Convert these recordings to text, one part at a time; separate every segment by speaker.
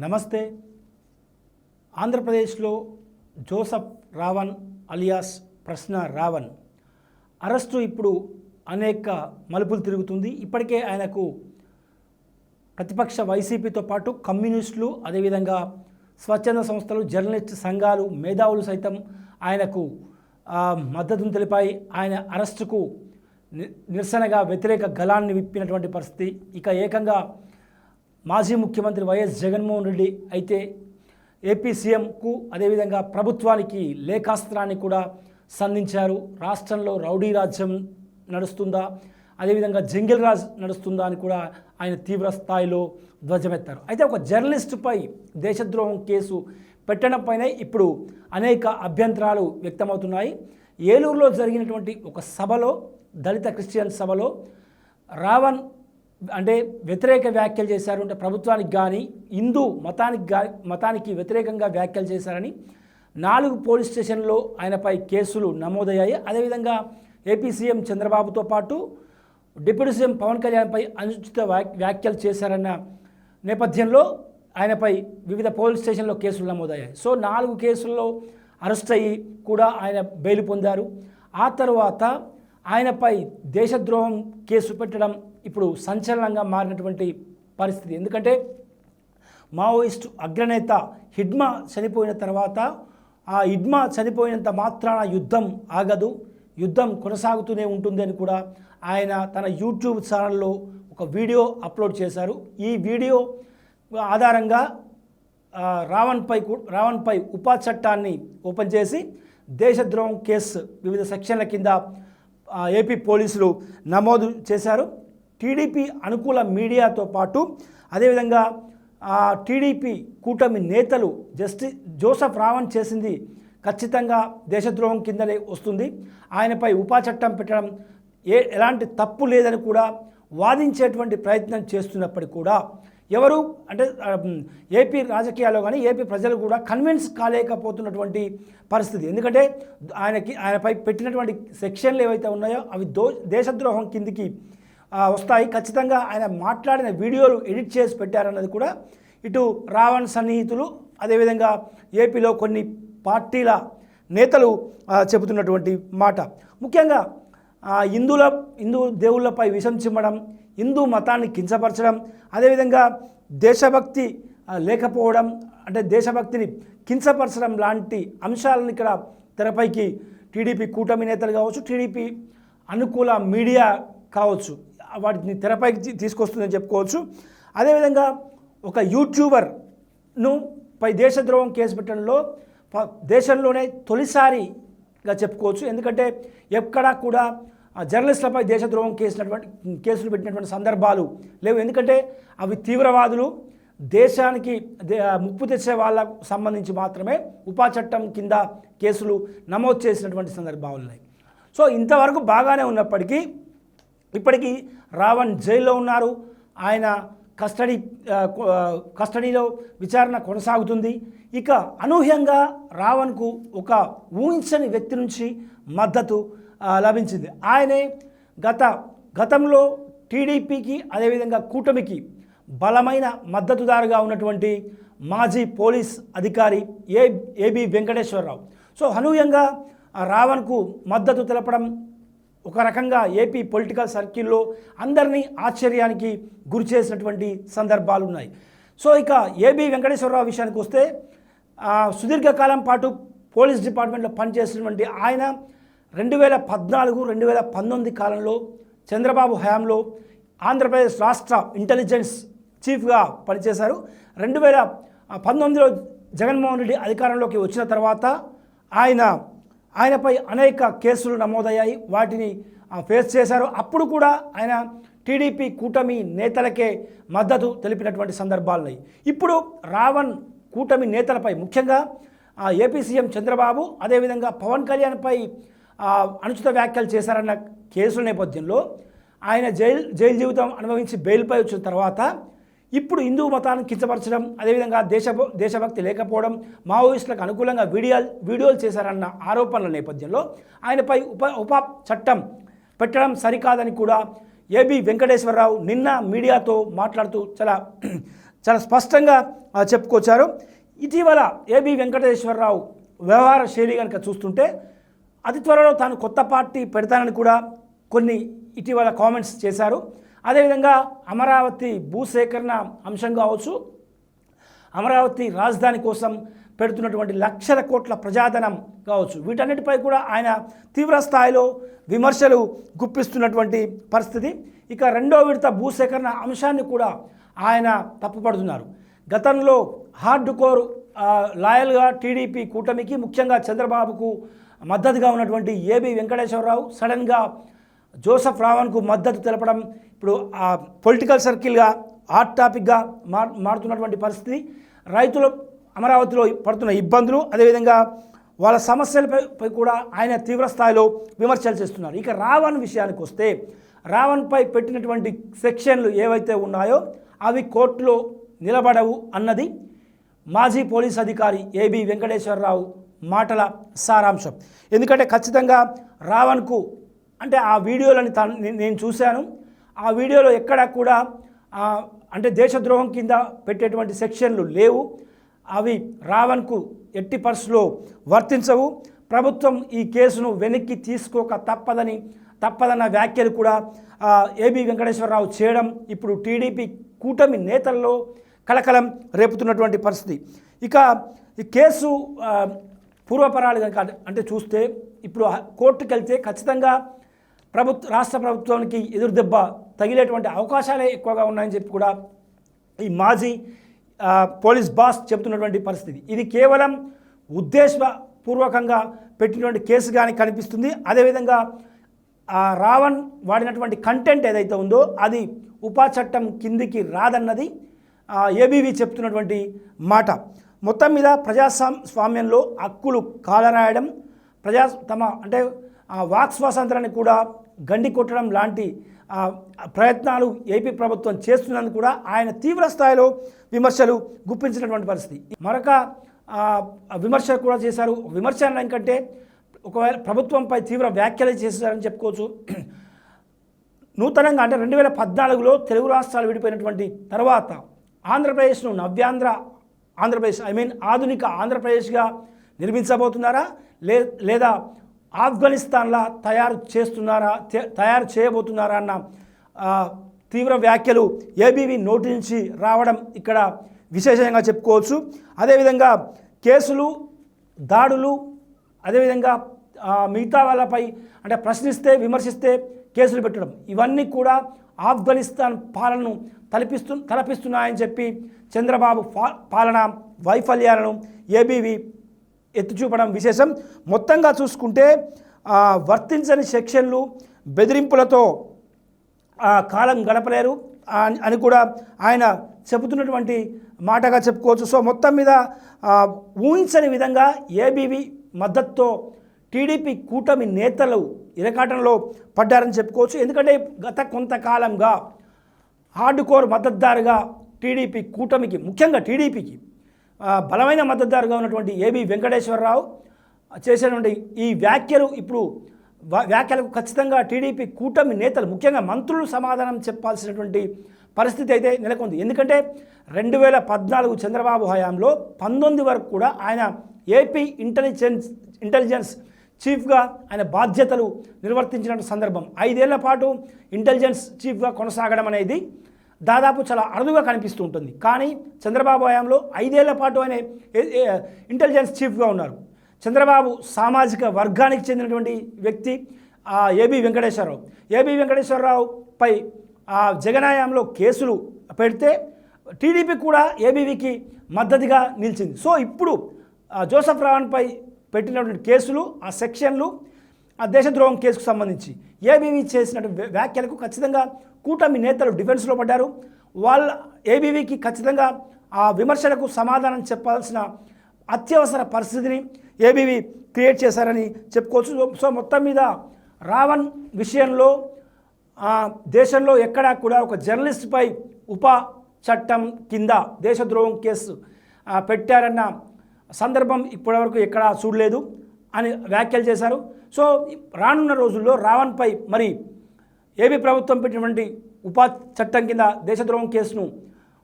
Speaker 1: నమస్తే. ఆంధ్రప్రదేశ్లో Joseph Raavan alias ప్రశ్న రావణ్ అరెస్టు ఇప్పుడు అనేక మలుపులు తిరుగుతుంది. ఇప్పటికే ఆయనకు ప్రతిపక్ష వైసీపీతో పాటు కమ్యూనిస్టులు, అదేవిధంగా స్వచ్ఛంద సంస్థలు, జర్నలిస్ట్ సంఘాలు, మేధావులు సైతం ఆయనకు మద్దతును తెలిపాయి. ఆయన అరెస్టుకు నిరసనగా వ్యతిరేక గళాన్ని విప్పినటువంటి పరిస్థితి. ఇక ఏకంగా మాజీ ముఖ్యమంత్రి వైఎస్ జగన్మోహన్ రెడ్డి అయితే ఏపీ సీఎంకు అదేవిధంగా ప్రభుత్వానికి లేఖాస్త్రాన్ని కూడా సంధించారు. రాష్ట్రంలో రౌడీ రాజ్యం నడుస్తుందా, అదేవిధంగా జంగిల్ రాజ్ నడుస్తుందా అని కూడా ఆయన తీవ్ర స్థాయిలో ధ్వజమెత్తారు. అయితే ఒక జర్నలిస్టుపై దేశద్రోహం కేసు పెట్టడంపైనే ఇప్పుడు అనేక అభ్యంతరాలు వ్యక్తమవుతున్నాయి. ఏలూరులో జరిగినటువంటి ఒక సభలో, దళిత క్రిస్టియన్ సభలో రావణ్ అంటే వ్యతిరేక వ్యాఖ్యలు చేశారు. అంటే ప్రభుత్వానికి కానీ హిందూ మతానికి వ్యతిరేకంగా వ్యాఖ్యలు చేశారని 4 పోలీస్ స్టేషన్లో ఆయనపై కేసులు నమోదయ్యాయి. అదేవిధంగా ఏపీ సీఎం చంద్రబాబుతో పాటు డిప్యూటీ సీఎం పవన్ కళ్యాణ్పై అనుచిత వ్యాఖ్యలు చేశారన్న నేపథ్యంలో ఆయనపై వివిధ పోలీస్ స్టేషన్లో కేసులు నమోదయ్యాయి. సో 4 కేసుల్లో అరెస్ట్ అయ్యి కూడా ఆయన బెయిల్ పొందారు. ఆ తర్వాత ఆయనపై దేశద్రోహం కేసు పెట్టడం ఇప్పుడు సంచలనంగా మారినటువంటి పరిస్థితి. ఎందుకంటే మావోయిస్టు అగ్రనేత హిడ్మా చనిపోయిన తర్వాత ఆ హిడ్మా చనిపోయినంత మాత్రాన యుద్ధం ఆగదు, యుద్ధం కొనసాగుతూనే ఉంటుంది అని కూడా ఆయన తన యూట్యూబ్ ఛానల్లో ఒక వీడియో అప్లోడ్ చేశారు. ఈ వీడియో ఆధారంగా రావణ్పై ఉపా చట్టాన్ని ఓపెన్ చేసి దేశద్రోహం కేసు వివిధ సెక్షన్ల కింద ఏపీ పోలీసులు నమోదు చేశారు. టీడీపీ అనుకూల మీడియాతో పాటు అదేవిధంగా టీడీపీ కూటమి నేతలు జోసఫ్ రావణ్ చేసింది ఖచ్చితంగా దేశద్రోహం కిందనే వస్తుంది, ఆయనపై ఉపా చట్టం పెట్టడం ఎలాంటి తప్పు లేదని కూడా వాదించేటువంటి ప్రయత్నం చేస్తున్నప్పటికీ కూడా ఎవరు అంటే ఏపీ రాజకీయాల్లో కానీ ఏపీ ప్రజలు కూడా కన్విన్స్ కాలేకపోతున్నటువంటి పరిస్థితి. ఎందుకంటే ఆయనపై పెట్టినటువంటి సెక్షన్లు ఏవైతే ఉన్నాయో అవి దేశద్రోహం కిందికి వస్తాయి. ఖచ్చితంగా ఆయన మాట్లాడిన వీడియోలు ఎడిట్ చేసి పెట్టారన్నది కూడా ఇటు రావణ్ సన్నిహితులు, అదేవిధంగా ఏపీలో కొన్ని పార్టీల నేతలు చెబుతున్నటువంటి మాట. ముఖ్యంగా హిందూ దేవుళ్ళపై విషం చిమ్మడం, హిందూ మతాన్ని కించపరచడం, అదేవిధంగా దేశభక్తి లేకపోవడం, అంటే దేశభక్తిని కించపరచడం లాంటి అంశాలను ఇక్కడ తెరపైకి టీడీపీ కూటమి నేతలు కావచ్చు, టీడీపీ అనుకూల మీడియా కావచ్చు, వాటిని తెరపైకి తీసుకొస్తుందని చెప్పుకోవచ్చు. అదేవిధంగా ఒక యూట్యూబర్ను పై దేశద్రోహం కేసు పెట్టడంలో దేశంలోనే తొలిసారిగా చెప్పుకోవచ్చు. ఎందుకంటే ఎక్కడా కూడా జర్నలిస్టులపై దేశద్రోహం కేసులు పెట్టినటువంటి సందర్భాలు లేవు. ఎందుకంటే అవి తీవ్రవాదులు, దేశానికి ముప్పు తెచ్చే వాళ్ళకు సంబంధించి మాత్రమే ఉపా చట్టం కింద కేసులు నమోదు చేసినటువంటి సందర్భాలు ఉన్నాయి. సో ఇంతవరకు బాగానే ఉన్నప్పటికీ ఇప్పటికీ రావణ్ జైల్లో ఉన్నారు. ఆయన కస్టడీలో విచారణ కొనసాగుతుంది. ఇక అనూహ్యంగా రావణ్కు ఒక ఊహించని వ్యక్తి నుంచి మద్దతు లభించింది. ఆయనే గతంలో టీడీపీకి అదేవిధంగా కూటమికి బలమైన మద్దతుదారుగా ఉన్నటువంటి మాజీ పోలీస్ అధికారి ఏబి వెంకటేశ్వరరావు. సో అనూహ్యంగా రావణ్కు మద్దతు తెలపడం ఒక రకంగా ఏపీ పొలిటికల్ సర్కిల్లో అందరినీ ఆశ్చర్యానికి గురి చేసినటువంటి సందర్భాలు ఉన్నాయి. సో ఇక ఏబి వెంకటేశ్వరరావు విషయానికి వస్తే సుదీర్ఘకాలం పాటు పోలీస్ డిపార్ట్మెంట్లో పనిచేసినటువంటి ఆయన 2014-2019 కాలంలో చంద్రబాబు హయాంలో ఆంధ్రప్రదేశ్ రాష్ట్ర ఇంటెలిజెన్స్ చీఫ్గా పనిచేశారు. 2019లో జగన్మోహన్ రెడ్డి అధికారంలోకి వచ్చిన తర్వాత ఆయనపై అనేక కేసులు నమోదయ్యాయి, వాటిని ఫేస్ చేశారు. అప్పుడు కూడా ఆయన టీడీపీ కూటమి నేతలకే మద్దతు తెలిపినటువంటి సందర్భాలున్నాయి. ఇప్పుడు రావణ్ కూటమి నేతలపై ముఖ్యంగా ఏపీ సీఎం చంద్రబాబు అదేవిధంగా పవన్ కళ్యాణ్పై అనుచిత వ్యాఖ్యలు చేశారన్న కేసుల నేపథ్యంలో ఆయన జైలు జీవితం అనుభవించి బెయిల్పై వచ్చిన తర్వాత ఇప్పుడు హిందూ మతాన్ని కించపరచడం, అదేవిధంగా దేశభక్తి లేకపోవడం, మావోయిస్టులకు అనుకూలంగా వీడియోలు చేశారన్న ఆరోపణల నేపథ్యంలో ఆయనపై ఉపా చట్టం పెట్టడం సరికాదని కూడా ఏబి వెంకటేశ్వరరావు నిన్న మీడియాతో మాట్లాడుతూ చాలా స్పష్టంగా చెప్పుకొచ్చారు. ఇటీవల ఏబి వెంకటేశ్వరరావు వ్యవహార శైలి కనుక చూస్తుంటే అతి త్వరలో తాను కొత్త పార్టీ పెడతానని కూడా కొన్ని ఇటీవల కామెంట్స్ చేశారు. అదేవిధంగా అమరావతి భూసేకరణ అంశం కావచ్చు, అమరావతి రాజధాని కోసం పెడుతున్నటువంటి లక్షల కోట్ల ప్రజాధనం కావచ్చు, వీటన్నిటిపై కూడా ఆయన తీవ్ర స్థాయిలో విమర్శలు గుప్పిస్తున్నటువంటి పరిస్థితి. ఇక రెండో విడత భూసేకరణ అంశాన్ని కూడా ఆయన తప్పుపడుతున్నారు. గతంలో హార్డ్ కోర్ లాయల్గా టీడీపీ కూటమికి, ముఖ్యంగా చంద్రబాబుకు మద్దతుగా ఉన్నటువంటి ఏబి వెంకటేశ్వరరావు సడన్గా జోసెఫ్ రావణ్కు మద్దతు తెలపడం ఇప్పుడు పొలిటికల్ సర్కిల్గా హాట్ టాపిక్గా మారుతున్నటువంటి పరిస్థితి. రైతులు అమరావతిలో పడుతున్న ఇబ్బందులు, అదేవిధంగా వాళ్ళ సమస్యలపై కూడా ఆయన తీవ్ర స్థాయిలో విమర్శలు చేస్తున్నారు. ఇక రావణ్ విషయానికి వస్తే, రావణ్పై పెట్టినటువంటి సెక్షన్లు ఏవైతే ఉన్నాయో అవి కోర్టులో నిలబడవు అన్నది మాజీ పోలీస్ అధికారి ఏబి వెంకటేశ్వరరావు మాటల సారాంశం. ఎందుకంటే ఖచ్చితంగా రావణ్కు అంటే ఆ వీడియోలని నేను చూశాను, ఆ వీడియోలో ఎక్కడా కూడా అంటే దేశద్రోహం కింద పెట్టేటువంటి సెక్షన్లు లేవు, అవి రావణ్కు ఎట్టి పరిస్థితుల్లో వర్తించవు, ప్రభుత్వం ఈ కేసును వెనక్కి తీసుకోక తప్పదన్న వ్యాఖ్యలు కూడా ఏబి వెంకటేశ్వరరావు చేయడం ఇప్పుడు టీడీపీ కూటమి నేతల్లో కలకలం రేపుతున్నటువంటి పరిస్థితి. ఇక ఈ కేసు పూర్వపరాలు కనుక అంటే చూస్తే ఇప్పుడు కోర్టుకు వెళ్తే ఖచ్చితంగా రాష్ట్ర ప్రభుత్వానికి ఎదురుదెబ్బ తగిలేటువంటి అవకాశాలే ఎక్కువగా ఉన్నాయని చెప్పి కూడా ఈ మాజీ పోలీస్ బాస్ చెబుతున్నటువంటి పరిస్థితి. ఇది కేవలం ఉద్దేశపూర్వకంగా పెట్టినటువంటి కేసుగానే కనిపిస్తుంది. అదేవిధంగా రావణ్ వాడినటువంటి కంటెంట్ ఏదైతే ఉందో అది ఉపా చట్టం కిందికి రాదన్నది ఏబీవీ చెప్తున్నటువంటి మాట. మొత్తం మీద ప్రజాస్వామ్యంలో హక్కులు కాలరాయడం, తమ అంటే వాక్ స్వాతంత్రాన్ని కూడా గండి కొట్టడం లాంటి ప్రయత్నాలు ఏపీ ప్రభుత్వం చేస్తున్నందుకు కూడా ఆయన తీవ్ర స్థాయిలో విమర్శలు గుప్పించినటువంటి పరిస్థితి. మరొక విమర్శ కూడా చేశారు. విమర్శ కంటే ఒకవేళ ప్రభుత్వంపై తీవ్ర వ్యాఖ్యలు చేశారని చెప్పుకోవచ్చు. నూతనంగా అంటే 2014లో తెలుగు రాష్ట్రాలు విడిపోయినటువంటి తర్వాత ఆంధ్రప్రదేశ్ను ఆంధ్రప్రదేశ్ ఆధునిక ఆంధ్రప్రదేశ్గా నిర్మించబోతున్నారా లేదా ఆఫ్ఘనిస్తాన్లా తయారు చేయబోతున్నారా అన్న తీవ్ర వ్యాఖ్యలు ఏబీవీ నోటి నుంచి రావడం ఇక్కడ విశేషంగా చెప్పుకోవచ్చు. అదేవిధంగా కేసులు, దాడులు, అదేవిధంగా మిగతా వాళ్ళపై అంటే ప్రశ్నిస్తే, విమర్శిస్తే కేసులు పెట్టడం, ఇవన్నీ కూడా ఆఫ్ఘనిస్తాన్ పాలనను తలపిస్తున్నాయని చెప్పి చంద్రబాబు పాలన వైఫల్యాలను ఏబీవీ ఎత్తిచూపడం విశేషం. మొత్తంగా చూసుకుంటే వర్తించని సెక్షన్లు, బెదిరింపులతో కాలం గడపలేరు అని కూడా ఆయన చెబుతున్నటువంటి మాటగా చెప్పుకోవచ్చు. సో మొత్తం మీద ఊహించని విధంగా ఏబీవీ మద్దతుతో టీడీపీ కూటమి నేతలు ఇరకాటంలో పడ్డారని చెప్పుకోవచ్చు. ఎందుకంటే గత కొంతకాలంగా హార్డ్ కోర్ మద్దతుదారుగా టీడీపీ కూటమికి, ముఖ్యంగా టీడీపీకి బలమైన మద్దతుదారుగా ఉన్నటువంటి ఏబి వెంకటేశ్వరరావు చేసినటువంటి ఈ వ్యాఖ్యలకు ఖచ్చితంగా టీడీపీ కూటమి నేతలు, ముఖ్యంగా మంత్రులు సమాధానం చెప్పాల్సినటువంటి పరిస్థితి అయితే నెలకొంది. ఎందుకంటే 2014 చంద్రబాబు హయాంలో 19 వరకు కూడా ఆయన ఏపీ ఇంటెలిజెన్స్ చీఫ్గా ఆయన బాధ్యతలు నిర్వర్తించిన సందర్భం. 5 ఏళ్ల పాటు ఇంటెలిజెన్స్ చీఫ్గా కొనసాగడం అనేది దాదాపు చాలా అరుదుగా కనిపిస్తూ ఉంటుంది. కానీ చంద్రబాబు హయాంలో 5 ఏళ్ల పాటు ఆయన ఇంటెలిజెన్స్ చీఫ్గా ఉన్నారు. చంద్రబాబు సామాజిక వర్గానికి చెందినటువంటి వ్యక్తి ఏబి వెంకటేశ్వరరావు. ఏబి వెంకటేశ్వరరావుపై జగన్ హయాంలో కేసులు పెడితే టీడీపీ కూడా ఏబీవీకి మద్దతుగా నిలిచింది. సో ఇప్పుడు జోసెఫ్ రావణ్పై పెట్టినటువంటి కేసులు, ఆ సెక్షన్లు, ఆ దేశద్రోహం కేసుకు సంబంధించి ఏబీవీ చేసినటువంటి వ్యాఖ్యలకు ఖచ్చితంగా కూటమి నేతలు డిఫెన్స్లో పడ్డారు. వాళ్ళ ఏబీవీకి ఖచ్చితంగా ఆ విమర్శలకు సమాధానం చెప్పాల్సిన అత్యవసర పరిస్థితిని ఏబీవీ క్రియేట్ చేశారని చెప్పుకోవచ్చు. సో మొత్తం మీద రావణ్ విషయంలో దేశంలో ఎక్కడా కూడా ఒక జర్నలిస్ట్పై ఉపా చట్టం కింద దేశద్రోహం కేసు పెట్టారన్న సందర్భం ఇప్పటివరకు ఎక్కడా చూడలేదు అని వ్యాఖ్యలు చేశారు. సో రానున్న రోజుల్లో రావణ్పై మరి ఏపీ ప్రభుత్వం పెట్టినటువంటి ఉపా చట్టం కింద దేశద్రోహం కేసును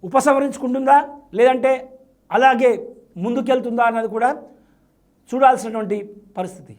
Speaker 1: ఉపసంహరించుకుంటుందా లేదంటే అలాగే ముందుకెళ్తుందా అన్నది కూడా చూడాల్సినటువంటి పరిస్థితి.